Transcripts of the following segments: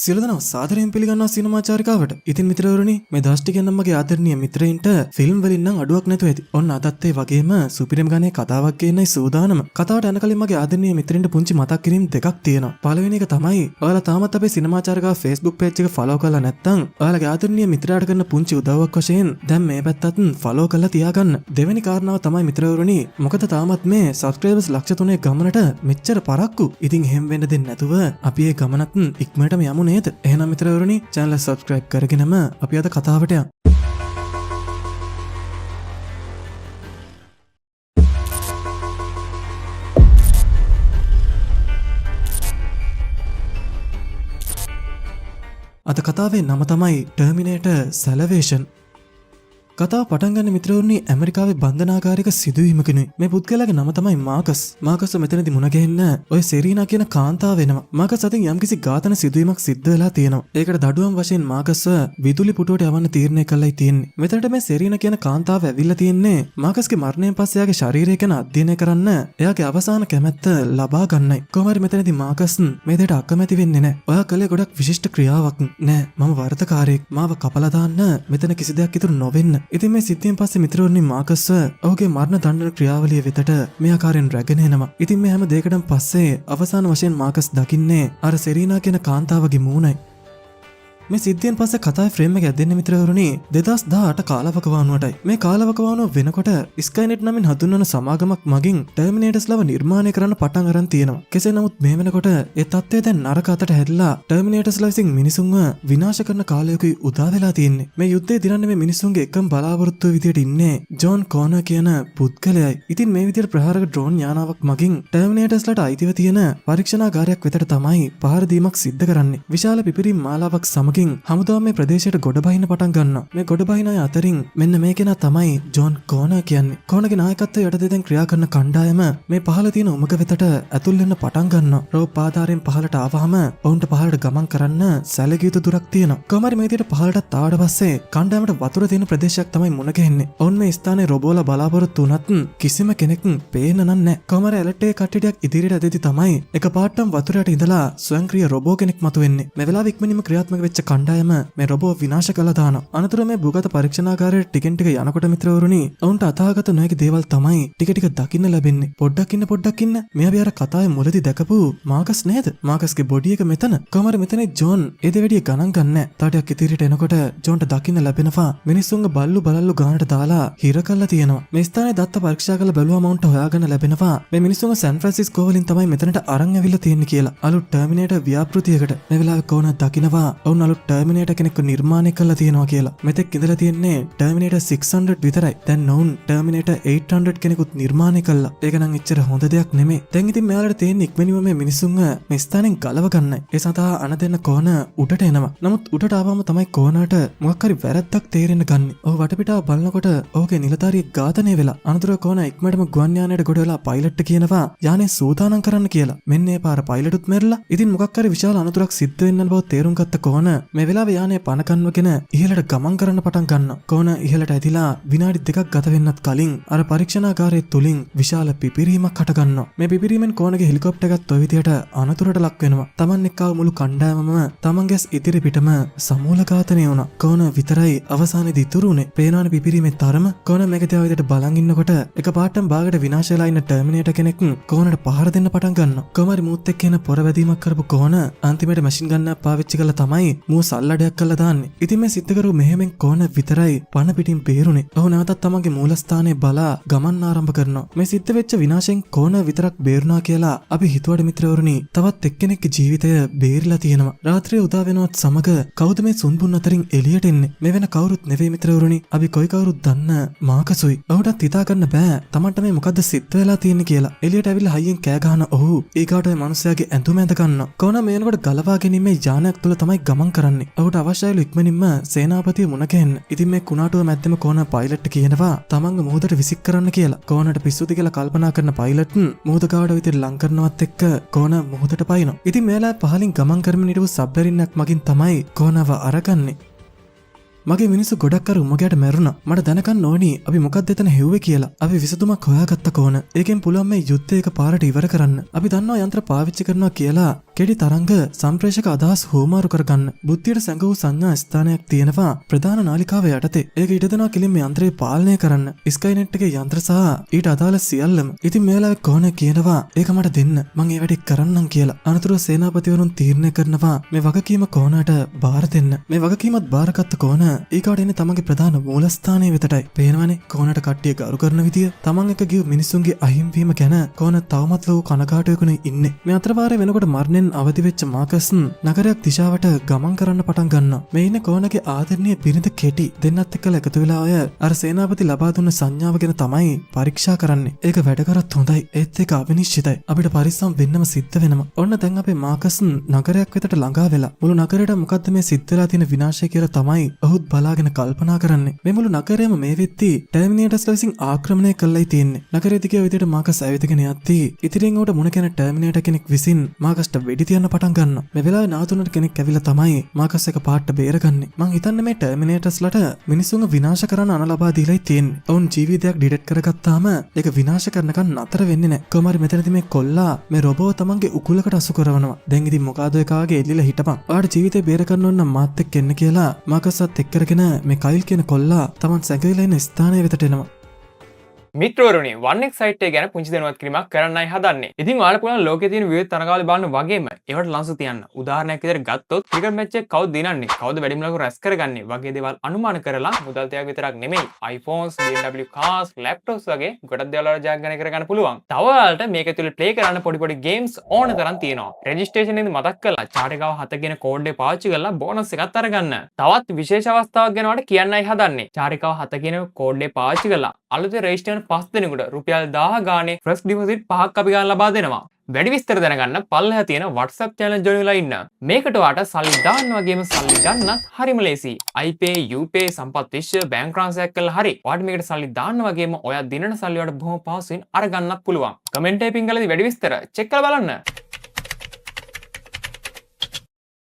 සියලුදෙනා සාදරයෙන් පිළිගන්නවා සිනමාචාරිකාවට. ඉතින් මිත්‍රවරුනි, මේ දවස් ටිකෙන් නම් මගේ ආදරණීය මිත්‍රයින්ට ෆිල්ම් වලින් නම් අඩුවක් නැතුව ඇති. ඔන්න අදත් ඒ වගේම සුපිරිම ගානේ කතාවක් ගේන්නයි සූදානම. කතාවට යන කලින් මගේ ආදරණීය මිත්‍රින්ට පුංචි මතක් කිරීම් දෙකක් තියෙනවා. පළවෙනි එක තමයි ඔයාලා තාමත් අපේ සිනමාචාරිකාව Facebook page එක follow කරලා නැත්නම් ඔයාලගේ ආදරණීය මිත්‍රයාට කරන පුංචි උදව්වක් වශයෙන් දැන් මේ පැත්තත් follow කරලා තියාගන්න. දෙවෙනි කාරණාව තමයි මිත්‍රවරුනි, මොකද තාමත් මේ subscribers ලක්ෂ 3 ගමනට මෙච්චර පරක්කු. ඉතින් එහෙම වෙන්න දෙන්නේ නැතුව අපි මේ ගමනත් ඉක්මනටම යමු නේද? එහෙනම් මිත්‍රවරුනි, channel subscribe කරගෙනම අපි අද කතාවට යමු. අද කතාවේ නම තමයි Terminator Salvation. කතාව පටන් ගන්න මිත්‍රවරුනි ඇමරිකාවේ බන්ධනාගාරික සිදුවීමකිනුයි. මේ පුද්ගලයාගේ නම තමයි මාකස්. මාකස් මෙතනදී මුණ ගැහෙන්න ඔය සෙරීනා කියන කාන්තාව වෙනවා. මාකස් අතින් යම්කිසි ඝාතන සිදුවීමක් සිද්ධ වෙලා තියෙනවා. ඒකට දඩුවම් වශයෙන් මාකස්ව විදුලි පුටුවට යවන්න තීරණය කළයි තියෙන්නේ. මෙතනට මේ සෙරීනා කියන කාන්තාව ඇවිල්ලා තියෙන්නේ මාකස්ගේ මරණයෙන් පස්සේ එයාගේ ශරීරය ගැන අධ්‍යයනය කරන්න, එයාගේ අවසාන කැමැත්ත ලබා ගන්නයි. කොහොම හරි මෙතනදී මාකස් මේ දෙයට අකමැති වෙන්නේ නැහැ. ඔයා කළේ ගොඩක් විශිෂ්ට ක්‍රියාවක් නෑ. මම වරදකාරයෙක්. මාව කපලා දාන්න මෙතන කිසි දෙයක් ඉතුරු නොවෙන්න. ඉතින් මේ සිද්ධියෙන් පස්සේ මිත්‍රවරුනි මාකස් ඔහුගේ මරණ දඬුවම් ක්‍රියාවලිය වෙතට මේ ආකාරයෙන් රැගෙන එනවා. ඉතින් මේ හැම දෙයකටම පස්සේ අවසාන වශයෙන් මාකස් දකින්නේ අර සෙරීනා කියන කාන්තාවගේ මූණයි. මේ සිද්ධියෙන් පස්සේ කතාවේ ෆ්‍රේම් එක ඇදෙන්නේ මිත්‍රවරුනි 2018 කාලවකවානුවටයි. මේ කාලවකවානුව වෙනකොට ස්කයිනෙට් නමින් හඳුන්වන සමාගමක් මගින් ටර්මිනේටර්ස්ලව නිර්මාණය කරන්න පටන් අරන් තියෙනවා. කෙසේ නමුත් මේ වෙනකොට ඒ තත්ත්වය දැන් නරක අතට හැරිලා ටර්මිනේටර්ස්ලා විසින් මිනිසුන්ව විනාශ කරන කාලයකයි උදා වෙලා තියෙන්නේ. මේ යුද්ධය දිනන්නේ මේ මිනිසුන්ගේ එකම බලාපොරොත්තුව විදියට ඉන්නේ ජෝන් කෝනර් කියන පුද්ගලයයි. ඉතින් මේ විදියට ප්‍රහාරක ඩ්‍රෝන් යානාවක් මගින් ටර්මිනේටර්ස්ලාට අයිතිව තියෙන පරීක්ෂණාගාරයක් වෙතට තමයි පහර දීමක් සිද්ධ කරන්නේ. විශාල පිපිරීම් මාලාවක් හමුදාව මේ ප්‍රදේශයට ගොඩ බහින්න පටන් ගන්නවා. මේ ගොඩ බහින අය අතරින් මෙන්න මේ කෙනා තමයි ජෝන් කෝනර් කියන්නේ. කෝනර්ගේ නායකත්වයේ යටතේ දැන් ක්‍රියා කරන කණ්ඩායම මේ පහළ තියෙන උමක වෙතට ඇතුල් වෙන්න පටන් ගන්නවා. රෝප ආධාරයෙන් පහළට ආවහම ඔවුන්ට පහළට ගමන් කරන්න සැලකිය යුතු දුරක් තියෙනවා. කොහොමරි මේ විදිහට පහළටත් ආවට පස්සේ කණ්ඩායමට වතුර තියෙන ප්‍රදේශයක් තමයි මුණ ගැහෙන්නේ. ඔවුන් මේ ස්ථානයේ රොබෝලා බලාපොරොත්තු වුණත් කිසිම කෙනෙක් පේන්න නැහැ. කොහොමරි ඇලර්ට් එක කට්ටියක් ඉදිරියට ඇදෙති තමයි එකපාරටම වතුරට ඉඳලා ස්වයංක්‍රීය රොබෝ කෙනෙක් මතුවෙන්නේ. මේ වෙලාව ඉක්මනින්ම ක්‍රියාත්මක වෙච්ච කණ්ඩායම මේ රොබෝ විනාශ කළා දානවා. අනතුර මේ භූගත පරීක්ෂණාගාරයේ ටිකෙන් ටික යනකොට මිත්‍රවරුනි ඔවුන්ට අතහාගත නොහැකි දේවල් තමයි ටික ටික දකින්න ලැබෙන්නේ. පොඩ්ඩක් ඉන්න මේ අපි අර කතාවේ මුලදී දැකපු මාකස් නේද? මාකස්ගේ බොඩි එක මෙතන. කොහමද මෙතනේ ජෝන් ඒ දෙවිඩිය ගණන් ගන්නෑ. තාටියක් ඉදිරියට එනකොට ජෝන්ට දකින්න ලැබෙනවා මිනිස්සුන්ගේ බල්ලු ගානට දාලා හිර කරලා තියෙනවා. මේ ස්ථානයේ දත්ත පරීක්ෂා කරලා බැලුවම උන්ට හොයාගන්න ලැබෙනවා මේ මිනිස්සුන්ගේ සෑන් ෆ්‍රැන්සිස්කෝ වලින් තමයි මෙතනට අරන් ඇවිල්ලා තියෙන්නේ කියලා. අලුත් ටර්මිනේටර් ව්‍යාපෘතියකට මේ වෙලාවේ කෝනර් දකින්නවා ඔවුන් අලුත් ටර්මිනේටර් කෙනෙක්ව නිර්මාණය කරලා තියෙනවා කියලා. මෙතෙක් ඉඳලා තියෙන්නේ ටර්මිනේටර් 600 විතරයි. දැන් ඔවුන් ටර්මිනේටර් 800 කෙනෙකුත් නිර්මාණය කළා. ඒක නම් එච්චර හොඳ දෙයක් නෙමෙයි. දැන් ඉතින් මෙයාලට තියෙන්නේ ඉක්මනින්ම මේ මිනිස්සුන්ව මේ ස්ථානෙන් ගලව ගන්නයි. ඒ සඳහා අන දෙන්න කෝනර් උඩට එනවා. නමුත් උඩට ආවම තමයි කෝනර්ට මොකක් හරි වැරද්දක් තේරෙන්න ගන්නේ. ඔහු වටපිටාව බලනකොට ඔහුගේ නිලධාරියෙක් ඝාතනය වෙලා. අනතුරුව කෝනර් ඉක්මනටම ගුවන් යානයට ගොඩ වෙලා පයිලට්ට කියනවා යානේ සූදානම් කරන්න කියලා. මෙන්න ඒ පාර පයිලට්ුත් මැරිලා. ඉතින් මොකක් හරි විශාල අනතුරක් සිද්ධ වෙන්න බව තේරුම් ගත්ත කෝනර් මේ වෙලාවේ යානේ පනකන්වගෙන ඉහළට ගමන් කරන්න පටන් ගන්නවා. කෝනර් ඉහළට ඇදිලා විනාඩි 2ක් ගත වෙන්නත් කලින් අර පරීක්ෂණාගාරයේ තුලින් විශාල පිපිරීමක් හට ගන්නවා. මේ පිපිරීමෙන් කෝනර්ගේ හෙලිකොප්ටර් එකත් ඔය විදියට අනතුරට ලක් වෙනවා. Taman එක්ක මුළු කණ්ඩායමම තමන්ගේ ඉදිරි පිටම සමූල ඝාතනය වුණා. කෝනර් විතරයි අවසානයේදී ඉතුරු වුණේ. පේනාන පිපිරීමේ තරම කෝනර් මේක තියා විදියට බලන් ඉන්නකොට එකපාරටම බාගට විනාශ වෙලා ඉන්න ටර්මිනේටර් කෙනෙක් කෝනර්ට පහර දෙන්න පටන් ගන්නවා. කොහමරි මූත් එක්ක එන පොරවැදීමක් කරපු කෝනර් අන්තිමට මැෂින් ගන්නක් පාවිච්චි කරලා තමයි මූ සල්ලඩයක් කරලා දාන්නේ. ඉතින් මේ සිද්ධකරු මෙහෙමෙන් කෝනර් විතරයි පණ පිටින් බේරුනේ. ඔහු නැවතත් තමන්ගේ මූලස්ථානයේ බලා ගමන් ආරම්භ කරනවා. මේ සිද්ධ වෙච්ච විනාශයෙන් කෝනර් විතරක් බේරුණා කියලා අපි හිතුවට මිත්‍රවරුනි තවත් එක්කෙනෙක්ගේ ජීවිතය බේරිලා තියෙනවා. රාත්‍රියේ උදා වෙනවත් සමග කවුද මේ සුන්බුන් අතරින් එළියට එන්නේ? මේ වෙන කවුරුත් නෙවෙයි මිත්‍රවරුනි. අපි කොයි කවුරුත් දන්න මාකසුයි. ඔහුටත් හිතා ගන්න බෑ තමන්ට මේ මොකද්ද සිද්ධ වෙලා තියෙන්නේ කියලා. එළියට ඇවිල්ලා හයියෙන් කෑ ගහන ඔහු ඊගාට ඔය මිනිස්යාගේ ඇඳුම ඇඳ ගන්නවා. කෝනර් මේ වෙනකොට ගලවා ගැනීමේ යානයක් තුල තමයි ගමන් කරන්නේ. ඔහුට අවශ්‍යයිලු ඉක්මනින්ම සේනාපතිය මුණ ගැහෙන්න. ඉතින් මේ කුණාටුව මැද්දෙම කෝනර් පයිලට් කියනවා තමන්ගේ මුහුදට විසික් කරන්න කියලා. කෝනර්ට පිස්සුද කියලා කල්පනා කරන පයිලට් මුහුද ගාවට විතර ලං කරනවත් එක්ක කෝනර් මුහුදට පයින්නවා. ඉතින් මෙයාලා පහලින් ගමන් කරමින් හිටපු සබ්මරින් එකක් මගින් තමයි කෝනර්ව අරගන්නේ. මගේ මිනිස්සු ගොඩක් අර උමගේට මැරුණා. මට දැනගන්න ඕනි අපි මොකක්ද එතන හෙව්වේ කියලා. අපි විසඳුමක් හොයාගත්ත කොන. ඒකෙන් පුළුවන් මේ යුද්ධය එක පාරට ඉවර කරන්න. අපි දන්නවා යන්ත්‍ර පාවිච්චි කරනවා කියලා. කෙටි තරංග සම්ප්‍රේෂක අදහස් හෝමාරු කරගන්න. බුද්ධියට සැඟ වූ සංඥා ස්ථානයක් තියෙනවා ප්‍රධාන නාලිකාව යටතේ. ඒක ඊට දෙනවා කෙලින් මේ යන්ත්‍රය පාලනය කරන්න. ස්කයිනෙට් එකේ යන්ත්‍ර සහ ඊට අදාළ සියල්ලම. ඉතින් මේ වෙලාවේ කොන කියනවා ඒක මට දෙන්න. මං ඒ වැඩේ කරන්නම් කියලා. අනතුරුව සේනාපතිවරුන් තීරණය කරනවා මේ වගකීම කොනට බාර දෙන්න. මේ වගකීමත් බාරගත්ත කොන ඊකට එන්නේ තමන්ගේ ප්‍රධාන මූලස්ථානයේ වෙතටයි. පේනවනේ කොනට කට්ටිය ගරු කරන විදිය. තමන් එක ගිය මිනිස්සුන්ගේ අහිම්වීම ගැන කොන තවමත් ලොකු කනගාටුවකුනේ ඉන්නේ. මේ අතරපාරේ වෙනකොට මරණයෙන් අවදි වෙච්ච මාකස් නගරයක් දිශාවට ගමන් කරන්න පටන් ගන්නවා. මේ ඉන්නේ කොනගේ ආදරණීය බිරිඳ කෙටි. දෙන්නත් එක්කලා එකතු වෙලා ඔය අර සේනාපති ලබා දුන්න සංඥාව ගැන තමයි පරීක්ෂා කරන්නේ. ඒක වැඩ කරත් හොඳයි. ඒත් ඒක අවිනිශ්චිතයි. අපිට පරිස්සම් වෙන්නම සිද්ධ වෙනවා. ඔන්න දැන් අපේ මාකස් නගරයක් වෙතට ළඟා වෙලා මුළු නගරයට මොකද්ද මේ සිද්ධ වෙලා තියෙන විනාශය කියලා තමයි ඔහුත් බලාගෙන කල්පනා කරන්නේ. මේ මුළු නගරයම මේ වෙද්දී ටර්මිනේටර්ස්ලා විසින් ආක්‍රමණය කළයි තියෙන්නේ. නගරයේ දිගේ විදියට මාකස් ඇවිදගෙන යද්දී ඉතිරියෙන් උට මුණ ගැහෙන ටර්මිනේටර් කෙනෙක් විසින් මාකස්ට වෙඩි තියන්න පටන් ගන්නවා. මේ වෙලාවේ නාතුනට කෙනෙක් ඇවිල්ලා තමයි මාකස් එක පාට බේරගන්නේ. මං හිතන්නේ මේ ටර්මිනේටර්ස්ලාට මිනිස්සුන්ව විනාශ කරන්න අන ලබා දීලායි තියෙන්නේ. ඔවුන් ජීවිතයක් ඩිටෙක්ට් කරගත්තාම ඒක විනාශ කරනකන් නතර වෙන්නේ නැහැ. කොහමරි මෙතනදී මේ කොල්ලා මේ රොබෝ තමන්ගේ උකුලකට අසු කරනවා. දැන් ඉතින් මොකාද ඔය කාගේ එල්ලිලා හිටපන්. ඔයාට ජීවිතේ බේර ගන්න ඕන නම් මාත් එක්ක එන්න කියලා මාකස්වත් එක්ක කරගෙන මේ කයිල් කියන කොල්ලා තමන් සැඟවිලා ඉන්න ස්ථානය වෙතට එනවා. මිත්‍රවරුනි 1x සයිට් එක ගැන පුංචි දැනුවත් කිරීමක් කරන්නයි හදන්නේ. ඉතින් ඔයාලා පුළුවන් ලෝකයේ තියෙන විවිධ තරගාවලි බලන්න වගේම ඒවට ලංසු තියන්න. උදාහරණයක් විදිහට ගත්තොත් ක්‍රිකට් මැච් එක කවුද දිනන්නේ? කවුද වැඩිම ලකුණු රැස් කරගන්නේ? වගේ දේවල් අනුමාන කරලා මුදල් තියාග විතරක් නෙමෙයි. iPhones, BMW cars, laptops වගේ ගොඩක් දේවල් වල ජයග්‍රහණය කරගන්න පුළුවන්. තව ඔයාලට මේක ඇතුලේ ප්ලේ කරන්න පොඩි games ඕන තරම් තියෙනවා. රෙජිස්ට්‍රේෂන් එකේදී මතක් කරලා චාරිකාව 7 කියන කෝඩ් එක පාවිච්චි කරලා බෝනස් එකක් අරගන්න. තවත් විශේෂ අවස්ථාවක් ගැන ඔයාලට කියන්නයි හදන්නේ. චාරිකාව 7 කියන කෝඩ් එක පාවිච්චි කරලා අලුතෙන් රෙජිස්ටර් වෙන 5 දෙනෙකුට රුපියල් 1000 ගානේ ෆ්‍රෙෂ් ඩිපොසිට් 5ක් අපි ගන්න ලබා දෙනවා. වැඩි විස්තර දැනගන්න පල්ලෙහා තියෙන WhatsApp channel join වෙලා ඉන්න. මේකට ඔයාට සල්ලි දාන්න වගේම සල්ලි ගන්නත් හරිම ලේසියි. iPay, UPay, සම්පත් විශ්ව බැංක් ට්‍රාන්ස්ෆර් කළා හරි. ඔයාට මේකට සල්ලි දාන්න වගේම ඔයා දිනන සල්ලි වලට බොහොම පහසුවෙන් අරගන්නත් පුළුවන්. කමෙන්ට් ටයිපින් කරලාදී වැඩි විස්තර චෙක් කරලා බලන්න.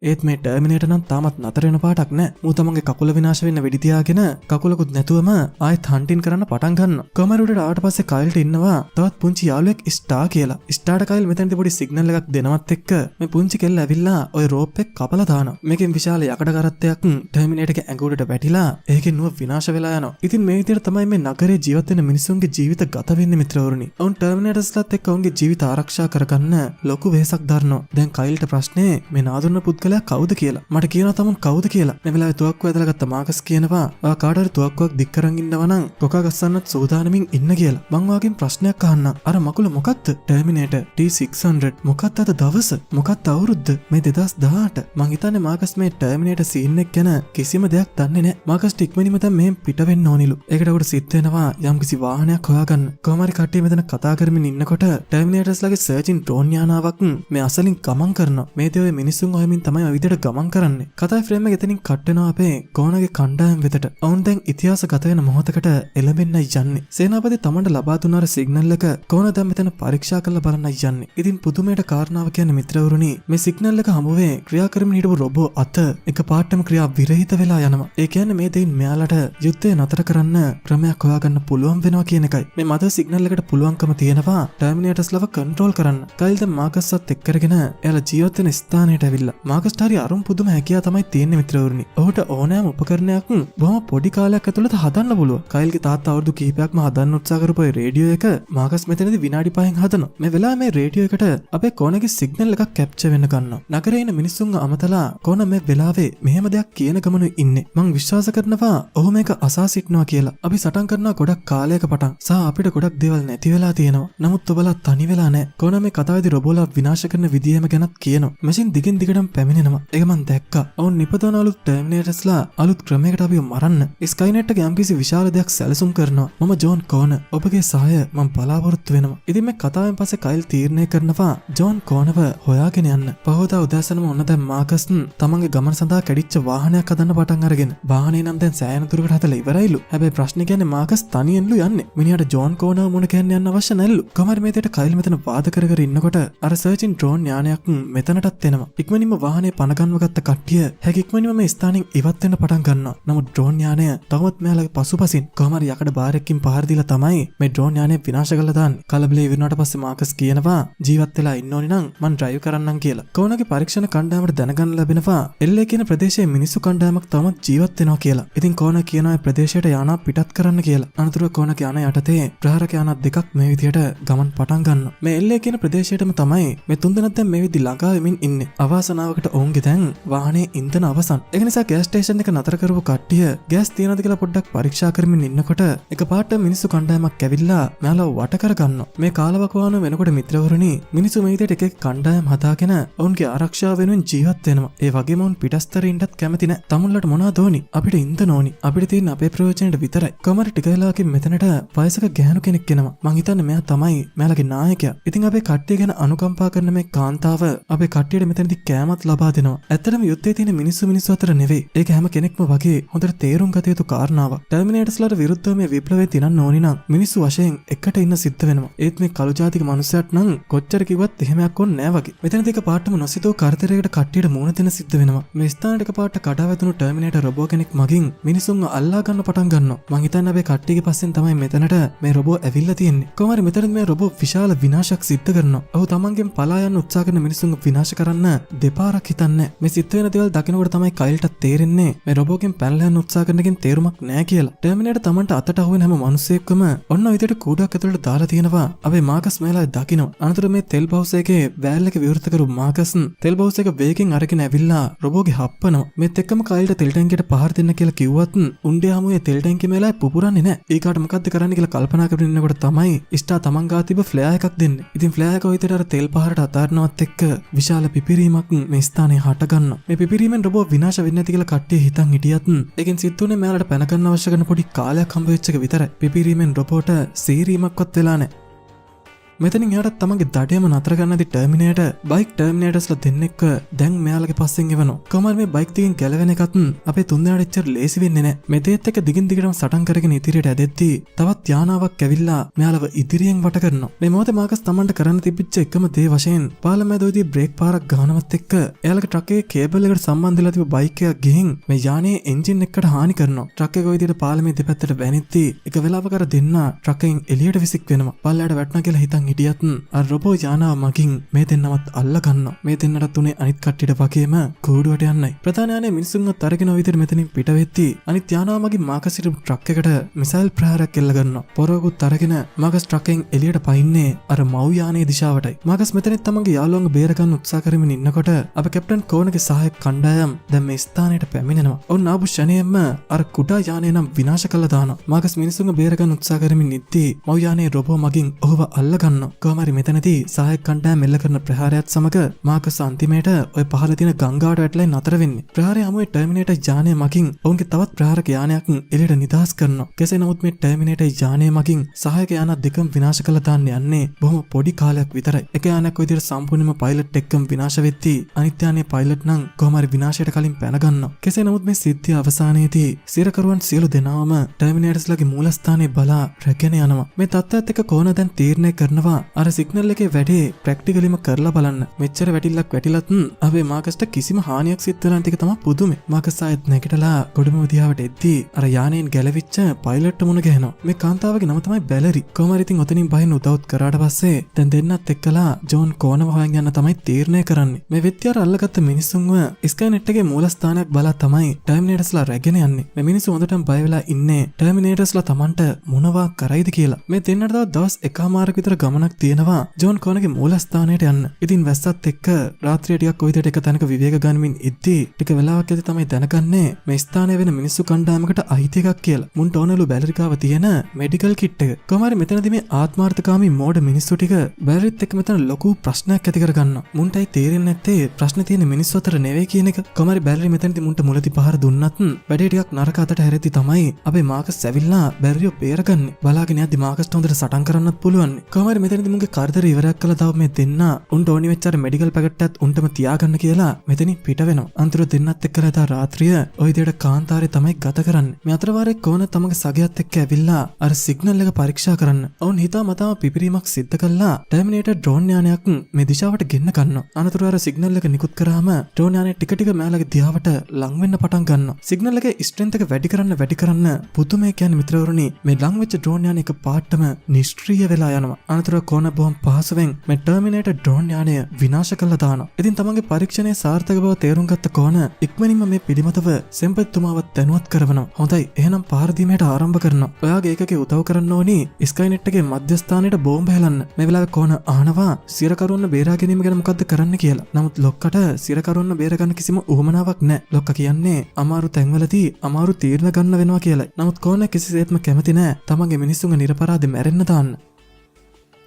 ඒත් මේ ටර්මිනේටර් නම් තාමත් නතර වෙන පාටක් නැහැ. මූ තමන්ගේ කකුල විනාශ වෙන්න වෙඩි තියාගෙන කකුලකුත් නැතුවම ආයෙත් හන්ටින් කරන්න පටන් ගන්නවා. කොමරුඩට ආවට පස්සේ කයිල්ට ඉන්නවා තවත් පුංචි යාළුවෙක් ස්ටාර් කියලා. ස්ටාර්ට කයිල් මෙතනදී පොඩි සිග්නල් එකක් දෙනවත් එක්ක මේ පුංචි කෙල්ල ඇවිල්ලා ওই රෝප් එක කපලා දානවා. මේකෙන් විශාල යකඩ කරත්තයක් ටර්මිනේටර් එකේ ඇඟුලට වැටිලා ඒකෙන් නුව විනාශ වෙලා යනවා. ඉතින් මේ විදිහට තමයි මේ නගරේ ජීවත් වෙන මිනිස්සුන්ගේ ජීවිත ගත වෙන්නේ මිත්‍රවරුනි. ඔවුන් ටර්මිනේටර්ස්ලාත් එක්ක ඔවුන්ගේ ජීවිත ආරක්ෂා කරගන්න ලොකු වෙහසක් දරනවා. දැන් කයිල්ට ප්‍රශ්නේ මේ නාදුන්න පුද්ගලයා කවුද කියලා. මට කියනවා තමුන් කවුද කියලා. මේ වෙලාවේ තුවක්කුව ඇදලා ගත්ත මාකස් කියනවා ඔයා කාට හරි තුවක්කුවක් දික් කරන් ඉන්නවා නම් කොකා ගස්සන්නත් සූදානමින් ඉන්න කියලා. මං වාගෙන් ප්‍රශ්නයක් අහන්න. අර මකුල මොකක්ද? ටර්මිනේටර් T600 මොකක්ද අද දවස? මොකක්ද අවුරුද්ද? මේ 2018. මං හිතන්නේ මාකස් මේ ටර්මිනේටර් සීන් එක ගැන කිසිම දෙයක් දන්නේ නැහැ. මාකස් ටික්මනින්ම දැන් මෙහෙන් පිට වෙන්න ඕනිලු. ඒකට උඩ සිත් වෙනවා යම්කිසි වාහනයක් හොයාගන්න. කොහොම හරි කට්ටිය මෙතන කතා කරමින් ඉන්නකොට ටර්මිනේටර්ස්ලාගේ සර්චින් ඩ්‍රෝන් යානාවක් මේ අසලින් ගමන් කරනවා. මේ දේ ඔය මිනිස්සුන් හොයමින් තමයි ඔය විදිහට ගමන් කරන්නේ. කතාවේ ෆ්‍රේම් එක එතනින් කට් වෙනවා අපේ ගෝනගේ කණ්ඩායම් වෙතට. ඔවුන් දැන් ඉතිහාස ගත වෙන මොහොතකට එළඹෙන්නයි යන්නේ. සේනාපති තමන්ට ලබා දුන්න අර සිග්නල් එක ගෝන දැන් මෙතන පරීක්ෂා කරලා බලන්නයි යන්නේ. ඉතින් පුදුමයට කාරණාව කියන්නේ මිත්‍රවරුනි මේ සිග්නල් එක හමුවේ ක්‍රියා කරමින් හිටපු රොබෝ අත එක පාටම ක්‍රියා විරහිත වෙලා යනවා. ඒ කියන්නේ මේ දෙයින් මෙයාලට යුද්ධය නතර කරන්න ක්‍රමයක් හොයාගන්න පුළුවන් වෙනවා කියන එකයි. මේ මද සිග්නල් එකට පුළුවන්කම තියෙනවා ටර්මිනේටර්ස්ලව කන්ට්‍රෝල් කරන්න. කයිල් දැන් මාකස්වත් එක්ක කරගෙන එයාලා ජීවත් වෙන ස්ථානයට ඇවිල්ලා. මාකස්ට හරි අරුම් පුදුම හැකියාව තමයි තියෙන්නේ මිත්‍රවරුනි. ඔහුට ඕනෑම උපකරණයක් බොහොම පොඩි කාලයක් ඇතුළත හදන්න පුළුවන්. කයිල්ගේ තාත්තා අවුරුදු කිහිපයක්ම හදන්න උත්සාහ කරපු ඒ රේඩියෝ එක මාකස් මෙතනදී විනාඩි 5න් හදනවා. මේ වෙලාවේ මේ රේඩියෝ එකට අපේ කොනගේ සිග්නල් එකක් කැප්චර් වෙන්න ගන්නවා. නගරේ ඉන්න මිනිස්සුන්ව අමතලා කොන මේ වෙලාවේ මෙහෙම දෙයක් කියන ගමනු ඉන්නේ. මං විශ්වාස කරනවා ඔහු මේක අසා සිටනවා කියලා. අපි සටන් කරනවා ගොඩක් කාලයක පටන්. සහ අපිට ගොඩක් දේවල් නැති වෙලා තියෙනවා. නමුත් ඔබලා තනි වෙලා නැහැ. කොන මේ කතාවේදී රොබෝලා විනාශ කරන විදියම ගැනත් කියනවා. මැෂින් දිගින් දිගටම පැමිණෙනවා. ඒක මං දැක්කා. ඔවුන් නිපදවන අලුත් ටර්මිනේටර්ස්ලා අලුත් ක්‍රමයකට අපිව මරන්න ස්කයිනෙට් එක යම්කිසි විශාල දෙයක් සැලසුම් කරනවා. මම ජෝන් කෝන ඔබගේ සහාය මම බලාපොරොත්තු වෙනවා. ඉතින් මේ කතාවෙන් පස්සේ කයිල් තීරණය කරනවා ජෝන් කෝනව හොයාගෙන යන්න. පහවදා උදෑසනම ඔන්න දැන් මාකස් තමන්ගේ ගමන සඳහා කැඩිච්ච වාහනයක් හදන්න පටන් අරගෙන වාහනේ නම් දැන් සෑහෙන දුරකට හදලා ඉවරයිලු. හැබැයි ප්‍රශ්නේ කියන්නේ මාකස් තනියෙන්ලු යන්නේ. මිනිහට ජෝන් කෝනව මුණ ගැහෙන්න යන්න අවශ්‍ය නැල්ලු. කොහමද මේ දෙයට කයිල් මෙතන වාද කර කර ඉන්නකොට අර සර්චින් ඩ්‍රෝන් යානයක් මෙතනටත් එනවා. ඉක්මනින්ම වාහනේ වාහනේ පනගන්වගත්ත කට්ටිය හැකික්මනින්ම මේ ස්ථානෙන් ඉවත් වෙන්න පටන් ගන්නවා. නමුත් ඩ්‍රෝන් යානය තවමත් මෙයාලගේ පසුපසින් කොහමද යකඩ බාරයකින් පහර දීලා තමයි මේ ඩ්‍රෝන් යානය විනාශ කරලා දාන්නේ. කලබලේ ඉවරනට පස්සේ මාකස් කියනවා ජීවත් වෙලා ඉන්න ඕනි නම් මං ඩ්‍රයිව් කරන්නම් කියලා. කෝනගේ පරීක්ෂණ කණ්ඩායමට දැනගන්න ලැබෙනවා එල්ලේ කියන ප්‍රදේශයේ මිනිස්සු කණ්ඩායමක් තවමත් ජීවත් වෙනවා කියලා. ඉතින් කෝන කියනවා මේ ප්‍රදේශයට යානා පිටත් කරන්න කියලා. අනතුරුව කෝනගේ යානා යටතේ ප්‍රහාරක යානා දෙකක් මේ විදියට ගමන් පටන් ගන්නවා. මේ එල්ලේ කියන ප්‍රදේශයටම තමයි මේ තුන්දෙනාත් දැන් මේ විදි ළඟා වෙමින් ඉන්නේ. අවාසනාවකට ඔවුන්ගේ දැන් වාහනේ ඉන්ධන අවසන්. ඒක නිසා ගෑස් ස්ටේෂන් එක නතර කරපු කට්ටිය ගෑස් තියනවද කියලා පොඩ්ඩක් පරීක්ෂා කරමින් ඉන්නකොට එකපාරට මිනිස්සු කණ්ඩායමක් ඇවිල්ලා මෙයාලව වට කර ගන්නවා. මේ කාලවකවානුව වෙනකොට මිත්‍රවරුනි මිනිස්සු මේ විදියට එක එක කණ්ඩායම් හදාගෙන ඔවුන්ගේ ආරක්ෂාව වෙනුවෙන් ජීවත් වෙනවා. ඒ වගේම ඔවුන් පිටස්තරින්ටත් කැමති නැහැ. තමුන්ලට මොනවද ඕනි? අපිට ඉන්ධන ඕනි. අපිට තියෙන අපේ ප්‍රයෝජනෙට විතරයි. කොමරි ටික වෙලාවකින් මෙතනට වයසක ගැහණු කෙනෙක් එනවා. මං හිතන්නේ මෙයා තමයි මෙයාලගේ නායකයා. ඉතින් අපේ කට්ටිය ගැන අනුකම්පා කරන මේ කාන්තාව අපේ කට්ටියට මෙතනදී කෑමත් ලබා දෙනවා. ඇත්තටම යුද්ධයේ තියෙන මිනිස්සු අතර නෙවෙයි. ඒක හැම කෙනෙක්ම වගේ හොඳට තේරුම් ගත යුතු කාරණාවක්. ටර්මිනේටර්ස්ලාට විරුද්ධව මේ විප්ලවය තිනන්න ඕනි නම් මිනිස්සු වශයෙන් එකට ඉන්න සිද්ධ වෙනවා. ඒත් මේ කළු ජාතික මනුස්සයාට නම් කොච්චර කිව්වත් එහෙමයක් ඕනේ නෑ වගේ. මෙතනදී එක පාටම නොසිතෝ කරදරයකට කට්ටියට මුහුණ දෙන්න සිද්ධ වෙනවා. මේ ස්ථානයට එක පාට කඩාවැදුණු ටර්මිනේටර් රොබෝ කෙනෙක් මගින් මිනිසුන්ව අල්ලා ගන්න පටන් ගන්නවා. මං හිතන්නේ අපේ කට්ටියගේ පස්සෙන් තමයි මෙතනට මේ රොබෝ ඇවිල්ලා තියෙන්නේ. කොහොමරි මෙතනදී මේ රොබෝ විශාල විනාශයක් සිද්ධ කරනවා. ඔහු තමන්ගෙන් පලා යන්න උත්සාහ කරන මිනිසුන්ව විනාශ කරන්න දෙපාරක් හිතන්නේ. මේ සිද්ධ වෙන දේවල් දකිනකොට තමයි කයිල්ට තේරෙන්නේ මේ රොබෝගෙන් පැනලා යන්න උත්සාහ කරන එකෙන් තේරුමක් නෑ කියලා. ටර්මිනේටර් තමන්ට අතට අහුවෙන හැම මිනිස්සෙක්වම ඔන්න ඔය විදිහට කූඩුවක් ඇතුළට දාලා තියෙනවා. අපේ මාකස් මේලා දකිනවා. අනතුරු මේ තෙල් බවුස් එකේ වෑල් එක විවෘත කරු මාකස් තෙල් බවුස් එක වේගෙන් අරගෙන ඇවිල්ලා රොබෝගේ හප්පනවා. මේත් එක්කම කයිල්ට තෙල් ටැංකියට පහර දෙන්න කියලා කිව්වත් උණ්ඩේ හමුවේ තෙල් ටැංකිය මේලා පුපුරන්නේ නෑ. ඒකට මොකද්ද කරන්න කියලා කල්පනා කරගෙන ඉන්නකොට තමයි ඉස්ටා තමන් ගා තිබ්බ ෆ්ලෑර් එකක් දෙන්නේ. ඉතින් ෆ්ලෑර් එක ඔය විදිහට අර තෙල් පහරට අතාරිනවත් එක්ක විශාල පිපිරීමක් මේ ස්ථානයේ හට ගන්නවා. මේ පිපිරීමෙන් රොබෝ විනාශ වෙන්නේ නැති කියලා කට්ටිය හිතන් හිටියත් ඒකෙන් සිද්ධුනේ මෙයාලට පැන ගන්න අවශ්‍ය කරන පොඩි කාලයක් හම්බ වෙච්ච එක විතරයි. පිපිරීමෙන් රොබෝට සීරීමක්වත් වෙලා නැහැ. මෙතනින් එහාට තමන්ගේ දඩයම නතර කරන්නදී ටර්මිනේටර් බයික් ටර්මිනේටර්ස්ලා දෙන්නෙක්ව දැන් මෙයාලගේ පස්සෙන් එවනවා. කොහමද මේ බයික් දිගින් ගැලවෙන එකත් අපේ තුන්දෙනාට එච්චර ලේසි වෙන්නේ නැහැ. මේ දෙයත් එක්ක දිගින් දිගටම සටන් කරගෙන ඉදිරියට ඇදෙද්දී තවත් යානාවක් ඇවිල්ලා මෙයාලව ඉදිරියෙන් වට කරනවා. මේ මොහොතේ මාකස් තමන්ට කරන්න තිබිච්ච එකම දේ වශයෙන් පාලමේදෝදී බ්‍රේක් පාරක් ගහනවත් එක්ක එයාලගේ ට්‍රක් එකේ කේබල් එකට සම්බන්ධ වෙලා තිබ්බ බයික් එකක් ගිහින් මේ යානයේ එන්ජින් එකකට හානි කරනවා. ට්‍රක් එක ඔය විදිහට පාලමේ දෙපැත්තට වැනිද්දී එක වෙලාවක අර දෙන්න ට්‍රක් එකෙන් එළියට විසික් වෙනවා. පල්ලයට වැටුණා කියලා හිතන් හිටියත් අර රොබෝ යානාව මගින් මේ දෙන්නවත් අල්ල ගන්නවා. මේ දෙන්නටත් උනේ අනිත් කට්ටියට වගේම කූඩුවට යන්නයි. ප්‍රධාන යානයේ මිනිස්සුන්වත් අරගෙන ඔය විදිහට මෙතනින් පිට වෙද්දී අනිත් යානාව මගින් මාකස් සිට ට්‍රක් එකට මිසයිල් ප්‍රහාරයක් එල්ල ගන්නවා. පොරවකුත් අරගෙන මාකස් ට්‍රක් එකෙන් එළියට පයින්නේ අර මව් යානයේ දිශාවටයි. මාකස් මෙතනින් තමන්ගේ යාළුවන්ව බේර ගන්න උත්සාහ කරමින් ඉන්නකොට අප කැප්ටන් කෝනගේ සහායක කණ්ඩායම් දැන් මේ ස්ථානයට පැමිණෙනවා. ඔවුන් ආපු ෂණයෙන්ම අර කුඩා යානය නම් විනාශ කළා දානවා. මාකස් මිනිස්සුන්ව බේර ගන්න උත්සාහ කරමින් ඉද්දී මව් යානයේ රොබෝ මගින් ඔහුව අල්ල ගන්නවා. කොහමරි මෙතනදී සහායක කණ්ඩායම එල්ල කරන ප්‍රහාරයත් සමග මාකස් අන්තිමේට ඔය පහළ තියෙන ගංගාවට වැටලා නතර වෙන්නේ. ප්‍රහාරය හමුවේ ටර්මිනේටර් යානය මගින් ඔවුන්ගේ තවත් ප්‍රහාරක යානයක් එළියට නිදහස් කරනවා. කෙසේ නමුත් මේ ටර්මිනේටර් යානය මගින් සහායක යාන දෙකම විනාශ කළා දාන්න යන්නේ බොහොම පොඩි කාලයක් විතරයි. එක යානයක් ඔය විදිහට සම්පූර්ණයෙන්ම පයිලට් එක්කම විනාශ වෙද්දී අනිත් යානයේ පයිලට් නම් කොහොම හරි විනාශයට කලින් පැන ගන්නවා. කෙසේ නමුත් මේ සිද්ධිය අවසානයේදී සිරකරුවන් සියලු දෙනාම ටර්මිනේටර්ස්ලාගේ මූලස්ථානයේ බලා රැගෙන යනවා. මේ තත්ත්වයත් එක්ක කෝන දැන් තීරණය කරනවා අර සිග්නල් එකේ වැඩේ ප්‍රැක්ටිකලිම කරලා බලන්න. මෙච්චර වැටිල්ලක් වැටිලත් අපේ මාකස්ට කිසිම හානියක් සිද්ධ වෙලා නැති එක තමයි පුදුමේ. මාකස් ආයෙත් නැගිටලා ගොඩම දිහාවට එද්දී අර යානයෙන් ගැලවිච්ච පයිලට් මුණ ගැහෙනවා. මේ කාන්තාවගේ නම තමයි බැලරි. කොහොම හරි ඉතින් ඔතනින් බහින්න උදව්ත් කරාට පස්සේ දැන් දෙන්නත් එක්කලා ජෝන් කෝනව හොයන් යන්න තමයි තීරණය කරන්නේ. මේ වෙත්තියර අල්ලගත්ත මිනිස්සුන්ව ස්කයිනෙට් එකේ මූලස්ථානයක් බලා තමයි ටර්මිනේටර්ස්ලා රැගෙන යන්නේ. මේ මිනිස්සු හොඳටම බය වෙලා ඉන්නේ ටර්මිනේටර්ස්ලා Tamanට මොනවා කරයිද කියලා. මේ දෙන්නට තව දවස් එකමාරක විතර ගමනක් තියෙනවා ජෝන් කෝනගේ මූලස්ථානයට යන්න. ඉතින් වැස්සත් එක්ක රාත්‍රිය ටිකක් ඔය විදිහට එක තැනක විවේක ගන්නමින් ඉද්දී ටික වෙලාවක් ඇති තමයි දැනගන්නේ මේ ස්ථානයේ වෙන මිනිස්සු කණ්ඩායමකට අයිති එකක් කියලා. මුන්ට ඕනලු බැලරිකාව තියෙන මෙඩිකල් කිට් එක. කොහොමරි මෙතනදී මේ ආත්මාර්ථකාමී මෝඩ මිනිස්සු ටික බැලරිත් එක්ක මෙතන ලොකු ප්‍රශ්නයක් ඇති කරගන්නවා. මුන්ටයි තේරෙන්නේ නැත්තේ ප්‍රශ්නේ තියෙන මිනිස්සු අතර නෙවෙයි කියන එක. කොහොමරි බැලරි මෙතනදී මුන්ට මුලදී පහර දුන්නත් වැඩේ ටිකක් නරක අතට හැරෙද්දි තමයි අපේ මාකස් ඇවිල්ලා බැලරිව බේරගන්නේ. බලාගෙන යද්දි මාකස්ට හොඳට සටන් කරන්නත් පුළුවන්. කොහොමරි මෙතනදී මුගේ කරදර ඉවරයක් කළා තව මේ දෙන්න උන්ට ඕනි වෙච්ච අර මෙඩිකල් පැකට් එකත් උන්ටම තියාගන්න කියලා මෙතනින් පිට වෙනවා. අන්තර දෙන්නත් එක්කලා එදා රාත්‍රිය ওই විදියට කාන්තාරේ තමයි ගත කරන්නේ. මේ අතරවාරේ කෝන තමගේ සගයත් එක්ක ඇවිල්ලා අර සිග්නල් එක පරීක්ෂා කරන්න. ඔවුන් හිතා මතාම පිපිරීමක් සිද්ධ කළා. ටර්මිනේටර් ඩ්‍රෝන් යානයක් මේ දිශාවට ගෙන්න ගන්නවා. අනතුරු අර සිග්නල් එක නිකුත් කරාම ඩ්‍රෝන් යානය ටික ටික මෑලගේ දිහාවට ලං වෙන්න පටන් ගන්නවා. සිග්නල් එකේ ස්ට්‍රෙන්ත් එක වැඩි කරන්න පුදුමේ කියන්නේ මිත්‍රවරුනි මේ ලං වෙච්ච ඩ්‍රෝන් යානය එක පාටම නිෂ්ක්‍රීය වෙලා යනවා. අනතුරු කෝන බොහොම පහසුවෙන් මේ ටර්මිනේටර් ඩ්‍රෝන් යානය විනාශ කළා දානවා. ඉතින් තමන්ගේ පරීක්ෂණයේ සාර්ථක බව තේරුම් ගත්ත කෝන ඉක්මනින්ම මේ පිළිමතව සෙම්පත්තුමාවත් දැනුවත් කරවනවා. හොඳයි එහෙනම් පාර දීමට ආරම්භ කරනවා. ඔයාගේ ඒකකේ උදව් කරන්න ඕනි ස්කයිනෙට් එකේ මධ්‍යස්ථානයට බෝම්බ හෙලන්න. මේ වෙලාවේ කෝන අහනවා සිරකරුවන්ව බේරා ගැනීම ගැන මොකද්ද කරන්න කියලා. නමුත් ලොක්කට සිරකරුවන්ව බේර ගන්න කිසිම උවමනාවක් නැහැ. ලොක්ක කියන්නේ අමාරු තැන්වලදී අමාරු තීරණ ගන්න වෙනවා කියලායි. නමුත් කෝන කිසිසේත්ම කැමති නැහැ තමන්ගේ මිනිස්සුන්ව නිරපරාධ මැරෙන්න දාන්න.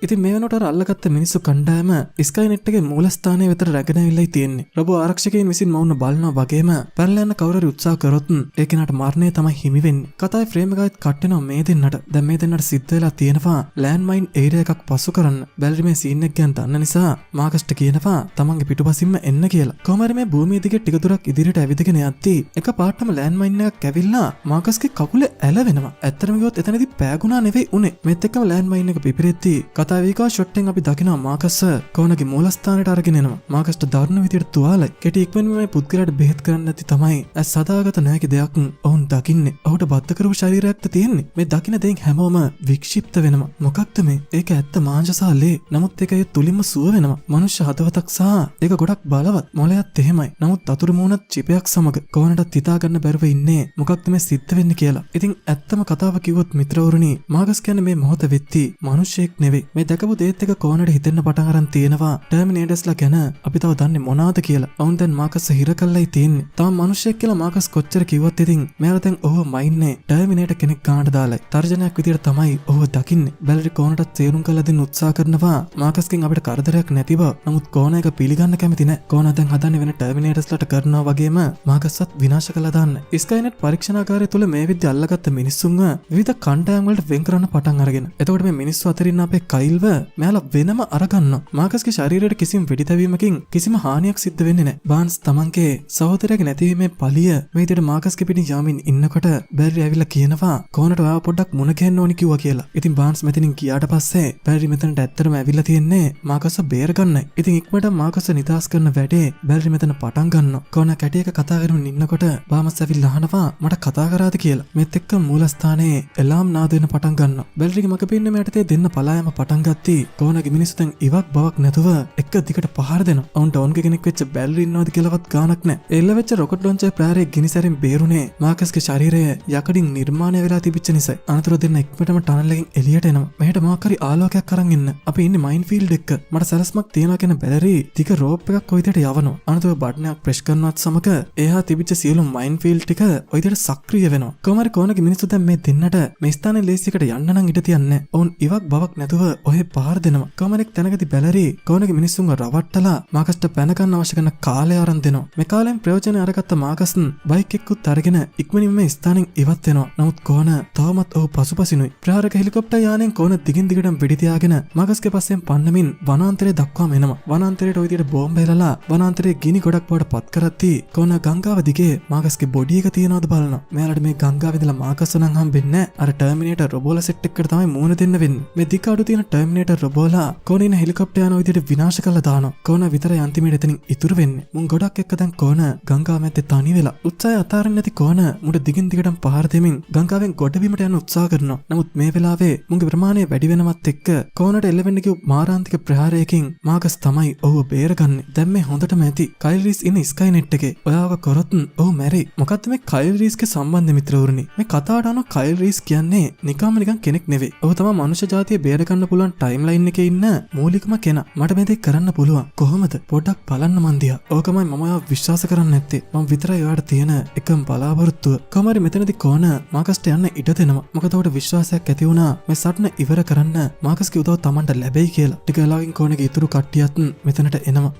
ඉතින් මේ වෙනකොට අල්ලගත්ත මිනිස්සු කණ්ඩායම ස්කයිනෙට් එකේ මූලස්ථානයේ වෙතට රැගෙන ඇවිල්ලායි තියෙන්නේ. රොබෝ ආරක්ෂකයන් විසින් මවුන බලනවා වගේම පැනලා යන කවුරු හරි උත්සාහ කරොත් ඒ කෙනාට මරණය තමයි හිමි වෙන්නේ. කතාවේ ෆ්‍රේම් එකත් කට් වෙනවා මේ දෙන්නට. දැන් මේ දෙන්නට සිද්ධ වෙලා තියෙනවා ලෑන්ඩ් මයින් ඒරියා එකක් පසු කරන්න. බැලරි මේ සීන් එක ගැන දන්න නිසා මාකස්ට කියනවා තමන්ගේ පිටුපසින්ම එන්න කියලා. කොහොම හරි මේ භූමිය දිගේ ටික දුරක් ඉදිරියට ඇවිදගෙන යද්දී එක පාටම ලෑන්ඩ් මයින් එකක් ඇවිල්ලා මාකස්ගේ කකුලේ ඇලවෙනවා. ඇත්තටම කිව්වොත් එතනදී පෑගුණා නෙවෙයි උනේ. මෙත් එක්කම ලෑන්ඩ් මයින් එක පිපිරෙද්දී කතාවේකා ෂොට්ටෙන් අපි දකිනවා මාකස් කෝනගේ මූලස්ථානයට අරගෙන එනවා. මාකස්ට දරුණු විදියට තුවාලයි. කෙටි ඉක්මනින්ම මේ පුද්ගලයාට බෙහෙත් කරන්න නැති තමයි ඇස් සදාගත නැති දෙයක් ඔවුන් දකින්නේ. ඔහුට බද්ධ කරපු ශරීරයක්ද තියෙන්නේ. මේ දකින්න දෙයින් හැමෝම වික්ෂිප්ත වෙනවා. මොකක්ද මේ? ඒක ඇත්ත මාංශසාලේ. නමුත් ඒක ඒ තුලින්ම සුව වෙනවා. මනුෂ්‍ය හදවතක් සහ ඒක ගොඩක් බලවත්. මොළයත් එහෙමයි. නමුත් අතුරු මූණත් චිපයක් සමග කෝනටත් හිතා ගන්න බැරුව ඉන්නේ. මොකක්ද මේ සිද්ධ වෙන්නේ කියලා. ඉතින් ඇත්තම කතාව කිව්වොත් මිත්‍රවරුනි මාකස් කියන්නේ මේ මොහොත වෙtti මිනිහෙක් නෙවෙයි. මේ දැකපු දේත් එක කෝනට හිතෙන්න පටන් අරන් තියෙනවා ටර්මිනේටර්ස්ලා ගැන අපි තව දන්නේ මොනවද කියලා. ඔවුන් දැන් මාකස් හිර කළයි තියෙන්නේ. තම මිනිහෙක් කියලා මාකස් කොච්චර කිව්වත් ඉතින් මෙයාලා දැන් ඔහු මයින්නේ ටර්මිනේටර් කෙනෙක් ගන්නට දාලයි. තර්ජනයක් විදියට තමයි ඔහු දකින්නේ. බැලරි කෝනටත් තේරුම් කරලා දෙන්න උත්සාහ කරනවා මාකස්ගෙන් අපිට කරදරයක් නැති බව. නමුත් කෝන එක පිළිගන්න කැමති නැහැ. කෝන දැන් හදන්නේ වෙන ටර්මිනේටර්ස්ලාට කරනවා වගේම මාකස්වත් විනාශ කළා දාන්න. ස්කයිනෙට් පරීක්ෂණාගාරය තුල මේ විදිහ අල්ලගත්ත මිනිස්සුන්ව විවිධ කණ්ඩායම් වලට වෙන් කරන්න පටන් අරගෙන. එතකොට මේ මිනිස්සු අතරින් අපේ කයිල්ව මෙයාලා වෙනම අරගන්නවා. මාකස්ගේ ශරීරයට කිසිම වෙඩි තැවීමකින් කිසිම හානියක් සිද්ධ වෙන්නේ නැහැ. බාන්ස් තමන්ගේ සහෝදරයාගේ නැතිවීමේ පලිය මේ විදිහට මාකස්ගේ පිටින් යාමින් ඉන්නකොට බැරි ඇවිල්ලා කියනවා කෝනට ඔයාව පොඩ්ඩක් මුණ ගැහෙන්න ඕනි කිව්වා කියලා. ඉතින් බාන්ස් මෙතනින් ගියාට පස්සේ බැරි මෙතනට ඇත්තටම ඇවිල්ලා තියෙන්නේ මාකස්ව බේර ගන්නයි. ඉතින් ඉක්මනට මාකස්ව නිදාස් කරන වැඩේ බැරි මෙතන පටන් ගන්නවා. කෝන කැටියක කතා කරමින් ඉන්නකොට බාමස් ඇවිල්ලා අහනවා මට කතා කරාද කියලා. මෙත් එක්ක මූලස්ථානයේ එලාම් නාද වෙන පටන් ගන්නවා. බැරිගේ මග පින්න මෙයටතේ දෙන්න පලායම පටන් ගත්තී. කෝනගේ මිනිස්සු දැන් ඉවක් බවක් නැතුව එක දිගට පහර දෙනවා. ඔවුන්ට ඔවුන්ගේ කෙනෙක් වෙච්ච බැලරි ඉන්නවද කියලාවත් ගානක් නැහැ. එල්ල වෙච්ච රොකට් ලොන්චර් ප්‍රහාරයේ ගිනිසැරෙන් බේරුනේ මාකස්ගේ ශරීරය යකඩින් නිර්මාණය වෙලා තිබිච්ච නිසා. අනතුරු දෙන්න ඉක්මනටම ටනල් එකෙන් එළියට එනවා. මෙහෙට මොකක් හරි ආලෝකයක් අරන් ඉන්න. අපි ඉන්නේ මයින් ෆීල්ඩ් එක. මට සැලස්මක් තියනවා කියන බැලරි ටික රෝප් එකක් ඔය විදිහට යවනවා. අනතුරු බටන් එකක් ප්‍රෙස් කරනවත් සමග එහා තිබිච්ච සියලු මයින් ෆීල්ඩ් ටික ඔය විදිහට සක්‍රිය වෙනවා. කොහමරි කෝනගේ මිනිස්සු දැන් මේ දෙන්නට මේ ස්ථානයේ ලේසියකට යන්න නම් ඉඩ තියන්නේ. ඔවුන් ඉවක් බවක් නැතුව ඔහෙ පාර දෙනවා. කොහමරි තැනකදී බැලරි කෝනගේ මිනිස්සුන්ව රවට්ටලා මාකස්ට පැන ගන්න අවශ්‍ය කරන කාලය අරන් දෙනවා. මේ කාලෙන් ප්‍රයෝජන අරගත්ත මාකස් බයික් එකකුත් අරගෙන ඉක්මනින්ම මේ ස්ථානෙන් ඉවත් වෙනවා. නමුත් කෝන තවමත් ඔහු පසුපසිනුයි. ප්‍රහාරක හෙලිකොප්ටර් යානෙන් කෝන දිගින් දිගටම පිටි තියාගෙන මාකස්ගේ පස්සෙන් පන්නමින් වනාන්තරය දක්වාම එනවා. වනාන්තරයට ඔය විදිහට බෝම්බ හෙලලා වනාන්තරයේ ගිනි ගොඩක් බවට පත් කරද්දී කෝන ගංගාව දිගේ මාකස්ගේ බොඩි එක තියනවද බලනවා. මෙයාලට මේ ගංගාවේ ඉඳලා මාකස් නම් හම්බෙන්නේ නැහැ. අර ටර්මිනේටර් රොබෝලා සෙට් එකකට තමයි මූණ දෙන්න වෙන්නේ. මේ දිග අඩු තියෙන ටර්මිනේටර් රොබෝලා කෝනින හෙලිකොප්ටර් යාන ඔය විදිහට විනාශ කරලා දානවා. කෝන විතරයි අන්තිමේට එතනින් ඉතුරු වෙන්නේ. මුන් ගොඩක් එක්ක දැන් කෝන ගංගාව මැද්දේ තනි වෙලා උත්සාහය අතාරින්න නැති කෝන මුඩ දිගින් දිගටම පහර දෙමින් ගංගාවෙන් ගොඩබිමට යන උත්සාහ කරනවා. නමුත් මේ වෙලාවේ මුන්ගේ ප්‍රමාණය වැඩි වෙනවත් එක්ක කෝනට එල්ලෙන්න කිව් මාරාන්තික ප්‍රහාරයකින් මාකස් තමයි ඔහු බේරගන්නේ. දැන් මේ හොඳටම ඇති. කයිල් රීස් ඉන්නේ ස්කයිනෙට් එකේ. ඔයාව කරොත් ඔහු මැරෙයි. මොකද්ද මේ කයිල් රීස්ගේ සම්බන්ධය මිත්‍රවරුනි? මේ කතාවට අනුව කයිල් රීස් කියන්නේ නිකන් කෙනෙක් නෙවෙයි. ඔහු තමයි මනුෂ්‍ය ජාතිය බේරගන්න පුළුවන් ටයිම් ලයින් එකේ ඉන්න මූලිකම කෙනා. මට මේ දේ කරන්න පුළුවන්. කොහොමද? පොඩ්ඩක් බලන්න මන් දිහා. ඕකමයි මම ඔයාව විශ්වාස කරන්නේ නැත්තේ. මම විතරයි ඔයාට තියෙන එකම බලාපොරොත්තුව. කොහමරි මෙතනදී කෝන මාකස්ට යන්න ඉඩ දෙනවා. මොකද උඩ විශ්වාසයක් ඇති වුණා මේ සටන ඉවර කරන්න මාකස්ගේ උදව් Tamanට ලැබෙයි කියලා. ටික වෙලාවකින් කෝනගේ ඉතුරු කට්ටියත් මෙතනට එනවා.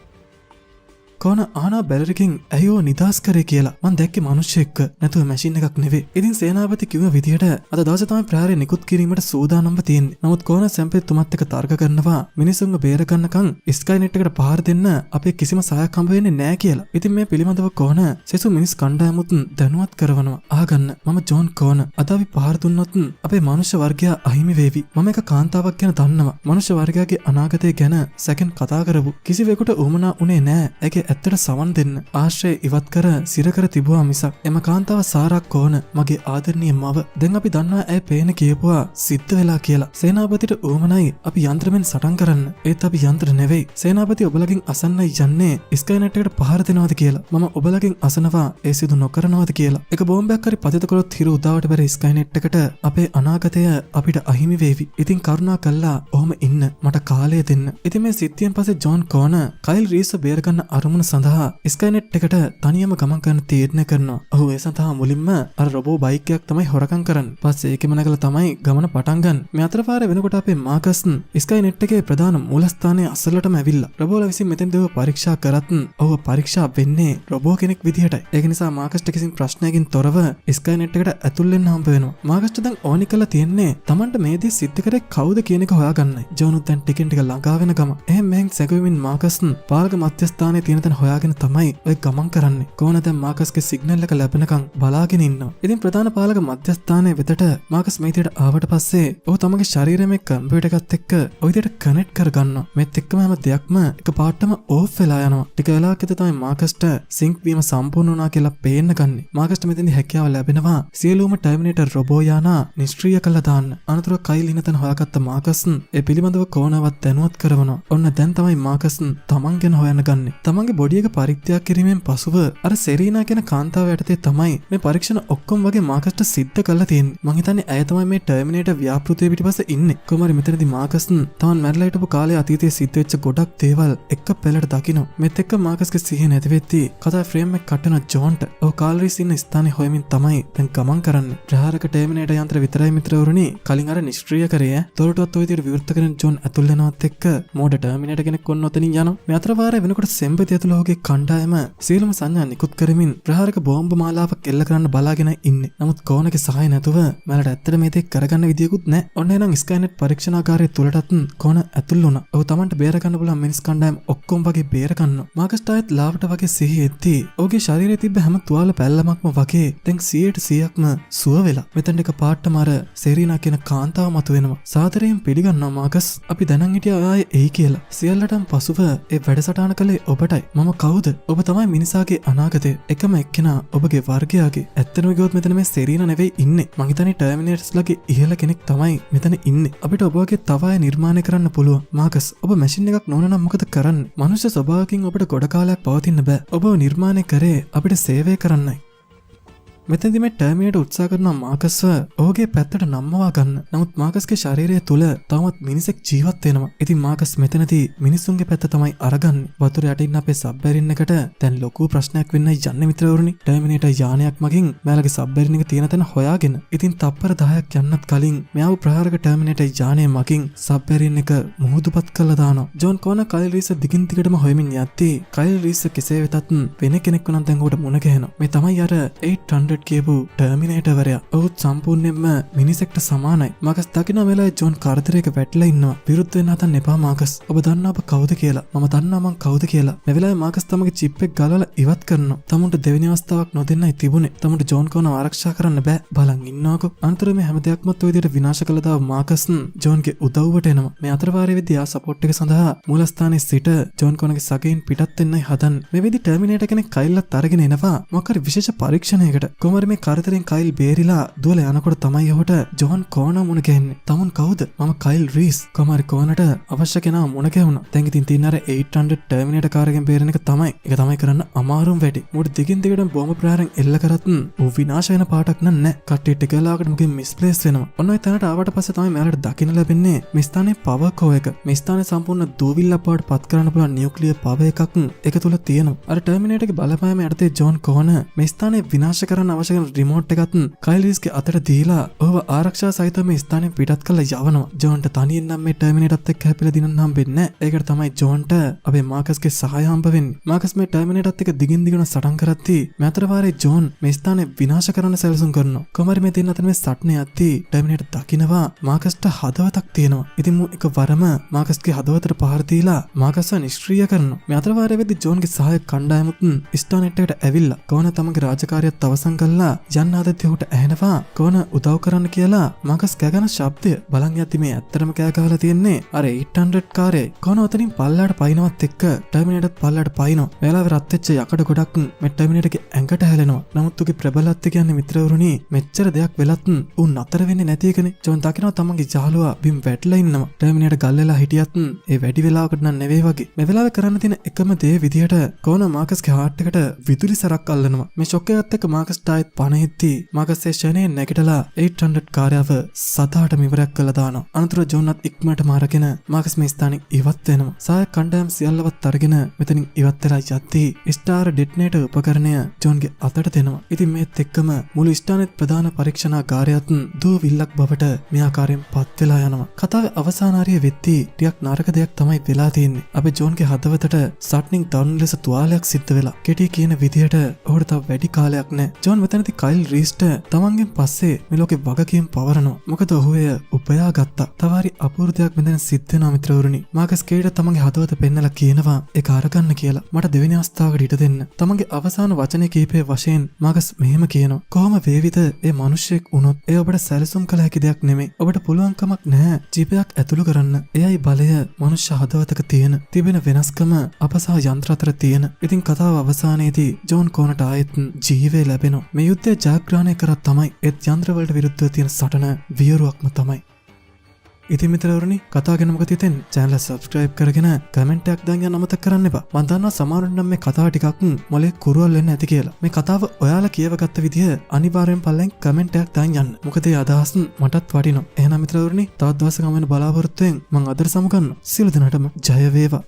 කෝන ආනා බැලරිකින් ඇයෝ නිදහස් කරේ කියලා. මං දැක්කේ මිනිස්සෙක් නැතුව මැෂින් එකක් නෙවෙයි. ඉතින් සේනාපති කිව්ව විදියට අද දවසේ තමයි ප්‍රහාරය නිකුත් කිරීමට සූදානම්ව තියෙන්නේ. නමුත් කෝන සැම්පෙත්තුමත් එක්ක තර්ක කරනවා මිනිසුන්ව බේර ගන්නකම් ස්කයිනෙට් එකට පහර දෙන්න අපේ කිසිම සහයක් හම්බ වෙන්නේ නැහැ කියලා. ඉතින් මේ පිළිබඳව කෝන සෙසු මිනිස් කණ්ඩායමුත් දැනුවත් කරනවා. ආගන්න මම ජෝන් කෝන. අද අපි පහර දුන්නොත් අපේ මනුෂ්‍ය වර්ගයා අහිමි වේවි. මම එක කාන්තාවක් ගැන දන්නවා. මනුෂ්‍ය වර්ගයාගේ අනාගතය ගැන සැකෙන් කතා කරපු කිසිවෙකුට උවමනා උනේ නෑ. ඒකේ ඇත්තට සවන් දෙන්න ආශ්‍රය ඉවත් කර සිර කර තිබුවා මිසක් එම කාන්තාව සාරක් කෝන මගේ ආදරණීය මව. දැන් අපි දන්නවා ඇය පේන කියපුවා සිද්ධ වෙලා කියලා. සේනාපතිට උවමනයි අපි යන්ත්‍රමෙන් සටන් කරන්න. ඒත් අපි යන්ත්‍ර නෙවෙයි. සේනාපති ඔබලගෙන් අසන්නයි යන්නේ ස්කයිනෙට් එකට පහර දෙනවද කියලා. මම ඔබලගෙන් අසනවා ඒ සිදු නොකරනවද කියලා. එක බෝම්බයක් හරි පතිත කළොත් හිරු උදාවට බැරි ස්කයිනෙට් එකට අපේ අනාගතය අපිට අහිමි වේවි. ඉතින් කරුණා කළා ඔහොම ඉන්න මට කාලය දෙන්න. ඉතින් මේ සිද්ධියෙන් පස්සේ ජෝන් කෝන කයිල් රීස්ව බේරගන්න අරමුණ සඳහා ස්කයිනෙට් එකට තනියම ගමන් කරන්න තීරණය කරනවා. ඔහු ඒ සඳහා මුලින්ම අර රොබෝ බයික් එකක් තමයි හොරකම් කරන්නේ. පස්සේ ඒකෙම නැගලා තමයි ගමන පටන් ගන්න. මේ අතර පාරේ වෙනකොට අපේ මාකස් ස්කයිනෙට් එකේ ප්‍රධාන මූලස්ථානයේ අසලටම ඇවිල්ලා රොබෝලා විසින් මෙතෙන් දෙව පරීක්ෂා කරත් ඔහු පරීක්ෂා වෙන්නේ රොබෝ කෙනෙක් විදිහටයි. ඒක නිසා මාකස්ට කිසිම ප්‍රශ්නයකින් තොරව ස්කයිනෙට් එකට ඇතුල් වෙන්න හම්බ වෙනවා. මාකස්ට දැන් ඕනි කරලා තියෙන්නේ Tamanට මේ දේ සිද්ධ කරේ කවුද කියන එක හොයාගන්නයි. ජෝනුත් දැන් ටිකෙන් ටික ළඟා වෙන ගම. එහෙන් මෙහෙන් සැකෙමින් මාකස් පාලක මධ්‍යස්ථානයේ තියෙන තැන හොයාගෙන තමයි ඔය ගමන් කරන්නේ. කොහොන දැන් මාකස්ගේ සිග්නල් එක ලැබෙනකන් බලාගෙන ඉන්නවා. ඉතින් ප්‍රධාන පාලක මධ්‍යස්ථානයේ වෙතට මාකස් මේ විදියට ආවට පස්සේ ඔහු තමගේ ශරීරයේ මේ කම්පියුටර් එකත් එක්ක ඔය විදියට කනෙක්ට් කරගන්නවා. මේත් එක්කම හැම දෙයක්ම එකපාරටම ඕෆ් වෙලා යනවා. ටික වෙලාවක තමයි මාකස්ට සින්ක් වීම සම්පූර්ණ වුණා කියලා පේන්න ගන්නේ. මාකස්ට මෙතෙන්දී හැකියාව ලැබෙනවා සියලුම ටර්මිනේටර් රොබෝ යානා නිෂ්ක්‍රීය කළා දාන්න. අනතුරු කයිල් ඉනතන හොයාගත්ත මාකස් ඒ පිළිබඳව කෝනවත් දැනුවත් කරනවා. ඔන්න දැන් තමයි මාකස් තමන් ගැන හොයන්න ගන්නේ. තමන්ගේ බොඩි එක පරීක්ෂා කිරීමෙන් පසුව අර සෙරීනා කියන කාන්තාව යටතේ තමයි මේ පරීක්ෂණ ඔක්කොම වගේ මාකස්ට සිද්ධ කරලා තියෙන්නේ. මං හිතන්නේ ඇය තමයි මේ ටර්මිනේටර් ව්‍යාපෘතිය පිටිපස්සේ ඉන්නේ. කොහොමරි මෙතනදී මාකස් තමන් මැරලා හිටපු කාලේ අතීතයේ සිද්ධ වෙච්ච ගොඩක් දේවල් එක්ක පෙළට දකිනවා. මෙත් එක්ක මාකස්ගේ සිහිය නැති වෙද්දී කතා ෆ්‍රේම් එක කටන ජෝන්ට ඔහු කාල්රිස් ඉන්න ස්ථානේ හොයමින් තමයි දැන් ගමන් කරන්නේ. ප්‍රහාරක ටර්මිනේටර් යන්ත්‍ර විතරයි මිත්‍රවරුනි කලින් අර නිෂ්ක්‍රීය කරේ. තොරටුවත් ඔය විදිහට විවෘත කරන ජෝන් ඇතුල් වෙනවත් එක්ක මෝඩ ටර්මිනේටර් කෙනෙක් ඔන්න ඔතනින් යනවා. මේ අතර වාරේ වෙනකොට සෙම්පති ඇතුළු ඔහුගේ කණ්ඩායම සියලුම සංඥා නිකුත් කරමින් ප්‍රහාරක බෝම්බ මාලාවක් එල්ල කරන්න බලාගෙන ඉන්නේ. නමුත් කෝනගේ සහාය නැතුව මලට ඇත්තට මේ දේ කරගන්න විදියකුත් නැහැ. ඔන්න එහෙනම් ස්කයිනෙට් පරීක්ෂණාගාරයේ තුලටත් කෝන ඇතුල් වුණා. ඔහු Tamanට බේර ගන්න පුළුවන් මිනිස් කණ්ඩායම ඔක්කොම වගේ බේර ගන්නවා. මාකස්ට ආයෙත් ලාවට වගේ සිහිය එද්දී ඔහුගේ ශරීරයේ තිබ්බ හැම තුවාල පැල්ලමක්ම වගේ දැන් 100%ක්ම සුව වෙලා. මෙතන එක පාටම අර සෙරීනා කියන කාන්තාව මතුවෙනවා. සාදරයෙන් පිළිගන්නවා මාකස්. අපි දැනන් හිටියා ආයේ එයි කියලා. සියල්ලටම පසුව ඒ වැඩසටහන කළේ ඔබටයි. මම කවුද? ඔබ තමයි මිනිසාගේ අනාගතය. එකම එක්කෙනා ඔබගේ වර්ගයාගේ. ඇත්තටම ගියොත් මෙතන මේ සෙරීනා නෙවෙයි ඉන්නේ. මං හිතන්නේ ටර්මිනේටර්ස්ලාගේ ඉහළ කෙනෙක් තමයි මෙතන ඉන්නේ. අපිට ඔබ වගේ තව අය නිර්මාණය කරන්න පුළුවන්. මාකස්, ඔබ මැෂින් එකක් නොවන නම් මොකද කරන්නේ? මනුෂ්‍ය ස්වභාවකින් ඔබට ගොඩ කාලයක් පවතින්න බෑ. ඔබ නිර්මාණය කරේ අපිට සේවය කරන්නයි. මෙතනදි මේ ටර්මිනේටර් උත්සාහ කරන මාකස්ව ඔහුගේ පැත්තට නම්මවා ගන්න. නමුත් මාකස්ගේ ශරීරය තුල තවමත් මිනිසෙක් ජීවත් වෙනවා. ඉතින් මාකස් මෙතනදී මිනිසුන්ගේ පැත්ත තමයි අරගන්නේ. වතුර යට ඉන්න අපේ සබ්මැරින් එකට දැන් ලොකු ප්‍රශ්නයක් වෙන්නයි යන්නේ මිත්‍රවරුනි. ටර්මිනේටර් යානයක් මගින් මෙයාලගේ සබ්මැරින් එක තියෙන තැන හොයාගෙන. ඉතින් තප්පර 10ක් යන්නත් කලින් මෙයාව ප්‍රහාරක ටර්මිනේටර් යානය මගින් සබ්මැරින් එක මුහුදුපත් කරලා දානවා. ජෝන් කෝන කයිල් රීස් දිගින් දිගටම හොයමින් යද්දී කයිල් රීස් කෙසේ වෙතත් වෙන කෙනෙක් වුණත් දැන් උඩ මුණ ගැහෙනවා. මේ තමයි අර 800 කියපු ටර්මිනේටර් වරයා. ඔහුත් සම්පූර්ණයෙන්ම මිනිසෙක්ට සමානයි. මාකස් දකින්න වෙලාවේ ජෝන් කාර්තරයක වැටලා ඉන්නවා. විරුද්ධ වෙන්න හදන්න එපා මාකස්. ඔබ දන්නා ඔබ කවුද කියලා. මම දන්නා මං කවුද කියලා. මේ වෙලාවේ මාකස් තමගේ චිප් එක ගලවලා ඉවත් කරනවා. තමුන්ට දෙවෙනි අවස්ථාවක් නොදෙන්නයි තිබුණේ. තමුන්ට ජෝන් කෝනව ආරක්ෂා කරන්න බෑ. බලන් ඉන්නවකෝ. අන්තරේ මේ හැම දෙයක්මත් ඔය විදිහට විනාශ කළා දාව මාකස් ජෝන්ගේ උදව්වට එනවා. මේ අතර වාරයේ වෙද්දී ආ සපෝට් එක සඳහා මූලස්ථානයේ සිට ජෝන් කෝනගේ සගයින් පිටත් වෙන්නයි හදන්නේ. මේ වෙද්දී ටර්මිනේටර් කෙනෙක් කයිල්ලත් අරගෙන එනවා. මොකක් හරි විශේෂ පරීක්ෂණයකට. කොහොමද මේ කාර්තරෙන් කයිල් බේරිලා දුවල යනකොට තමයි ඔහුට ජෝන් කෝන මුණ ගැහෙන්නේ. තමුන් කවුද? මම කයිල් රීස්. කොහොමරි කෝනට අවශ්‍ය කෙනා මුණ ගැහුණා. දැන් ඉතින් තියෙන අර 800 ටර්මිනේටර් කාරයෙන් බේරෙන එක තමයි. ඒක තමයි කරන්න අමාරුම වැඩි. මුඩ දිගින් දිගටම බෝම්බ ප්‍රහාරයෙන් එල්ල කරත් ඌ විනාශ වෙන පාටක් නෑ. කට්ටිය ටික වෙලාවකට මුගෙන් මිස්ප්ලේස් වෙනවා. ඔන්න ඔය තැනට ආවට පස්සේ තමයි මෙයාලට දකින්න ලැබෙන්නේ මේ ස්ථානයේ පවර් කෝ එක. මේ ස්ථානයේ සම්පූර්ණ දූවිල්ල බවට පත් කරන්න පුළුවන් නියුක්ලියර් පවර් එකක් ඒක තුල තියෙනවා. අර ටර්මිනේටර්ගේ බලපෑම යටතේ ජෝන් කෝන මේ ස්ථානයේ විනාශ කරන්න අවශ්‍ය කරන රිමෝට් එකත් කයිලිස්ගේ අතට දීලා ඔහුව ආරක්ෂා සහිතව මේ ස්ථානයෙන් පිටත් කරලා යවනවා. ජෝන්ට තනියෙන් නම් මේ ටර්මිනේටර්ත් එක්ක හැපිලා දිනන්න හම්බෙන්නේ නැහැ. ඒකට තමයි ජෝන්ට අපේ මාකස්ගේ සහාය හම්බ වෙන්නේ. මාකස් මේ ටර්මිනේටර්ත් එක්ක දිගින් දිගට සටන් කරද්දී මේ අතර වාරේ ජෝන් මේ ස්ථානේ විනාශ කරන්න සැලසුම් කරනවා. කොහොමද මේ දෙන්න අතර මේ සටනේ යද්දී ටර්මිනේටර් දකින්නවා මාකස්ට හදවතක් තියෙනවා. ඉතින් මු එක වරම මාකස්ගේ හදවතට පහර දීලා මාකස්ව නිෂ්ක්‍රීය කරනවා. මේ අතර වාරේ වෙද්දී ජෝන්ගේ සහායක කණ්ඩායමුත් ස්ථානෙට ඇවිල්ලා කෝන තමගේ රාජකාරියත් අවසන් කළා යන්න ආදෙත් ඔහුට ඇහෙනවා කෝන උදව් කරන්න කියලා මාකස් කෑගන ශබ්දය බලන් යද්දි මේ ඇත්තටම කෑ ගහලා තියෙන්නේ අර 800 කාරේ කෝන උතනින් පල්ලයට පයින්නවත් එක්ක ටර්මිනේටර් පල්ලයට පයින්නෝ. වෙලාවෙ රත් වෙච්ච යකඩ ගොඩක් මේ ටර්මිනේටර්ගේ ඇඟට හැලෙනවා. නමුත් උගේ ප්‍රබලත්වය කියන්නේ මිත්‍රවරුනි මෙච්චර දෙයක් වෙලත් උන් නතර වෙන්නේ නැති එකනේ. ජෝන් දකිනවා තමන්ගේ යාළුවා බිම් වැටලා ඉන්නවා. ටර්මිනේටර් ගල් වෙලා හිටියත් ඒ වැඩි වෙලාවකට නම් නෙවෙයි වගේ. මේ වෙලාවේ කරන්න තියෙන එකම දේ විදියට කෝන මාකස්ගේ හાર્ට් එකට විදුලි සරක් අල්ලනවා. මේ ෂොක් එකත් එක්ක මාකස්ට ආයෙත් පණ හිටි මාකස් ඒ ෂනේ නැගිටලා 800 කාර්යව සදාටම ඉවරයක් කළා දානවා. අනතුරු ජෝන්වත් ඉක්මනට මාරගෙන මාකස් මේ ස්ථානෙන් ඉවත් වෙනවා. සාය කණ්ඩායම් සියල්ලවත් අරගෙන මෙතනින් ඉවත් වෙලා යද්දී ස්ටාර් ඩෙටනේටර් උපකරණය ජෝන්ගේ අතට දෙනවා. ඉතින් මේත් එක්කම මුළු ස්ථානෙත් ප්‍රධාන පරීක්ෂණාගාරයත් දූ විල්ලක් බවට මේ ආකාරයෙන් පත් වෙලා යනවා. කතාවේ අවසාන හරිය වෙද්දී ටිකක් නරක දෙයක් තමයි වෙලා තියෙන්නේ. අපේ ජෝන්ගේ හදවතට සට්නින් දරුණු ලෙස තුවාලයක් සිද්ධ වෙලා. කෙටි කියන විදියට ඔහුට තව වැඩි කාලයක් නැහැ. ජෝන් මෙතනදී කයිල් රීස්ට තමන්ගෙන් පස්සේ මේ ලෝකේ වගකීම් පවරනවා. මොකද ඔහු එය උපයා ගත්තා. තවාරි අපූර්ව දෙයක් මෙතන සිද්ධ වෙනවා මිත්‍රවරුනි. මාකස් කේට තමන්ගේ හදවත පෙන්නලා කියනවා ඒක අරගන්න කියලා. මට දෙවෙනි අවස්ථාවකට ඉඩ දෙන්න. තමන්ගේ අවසාන වචනේ කීපේ වශයෙන් මාකස් මෙහෙම කියනවා. කොහොම වේවිද ඒ මිනිස්සෙක් වුණොත් ඒ ඔබට සැලසුම් කළ හැකි දෙයක් නෙමෙයි. ඔබට පුළුවන්කමක් නැහැ ජීවිතයක් ඇතුළු කරන්න. එයයි බලය මනුෂ්‍ය හදවතක තිබෙන වෙනස්කම අපසහ යන්ත්‍ර අතර තියෙන. ඉතින් කතාව අවසානයේදී ජෝන් කෝනට ආයෙත් ජීවය ලැබෙනවා. මේ යුද්ධය ජයග්‍රහණය කරා තමයි ඒත් යන්ත්‍ර වලට විරුද්ධව තියෙන සටන වියරුවක්ම තමයි. ඉතින් මිත්‍රවරුනි කතාව ගැන මොකද හිතෙන්නේ? channel එක subscribe කරගෙන comment එකක් දාන්න යන්න අමතක කරන්න එපා. මම දන්නවා සමහරුන්ට නම් මේ කතාව ටිකක් මොලේ කුරුවල් වෙන්න ඇති කියලා. මේ කතාව ඔයාලා කියවගත්ත විදිය අනිවාර්යෙන් පල්ලෙන් comment එකක් දාන්න යන්න. මොකද ඒ අදහස් මටත් වටිනවා. එහෙනම් මිත්‍රවරුනි තවත් දවසක මම බලාපොරොත්තු වෙමින් මම අදට සමු ගන්නවා. සියලු දෙනාටම ජය වේවා.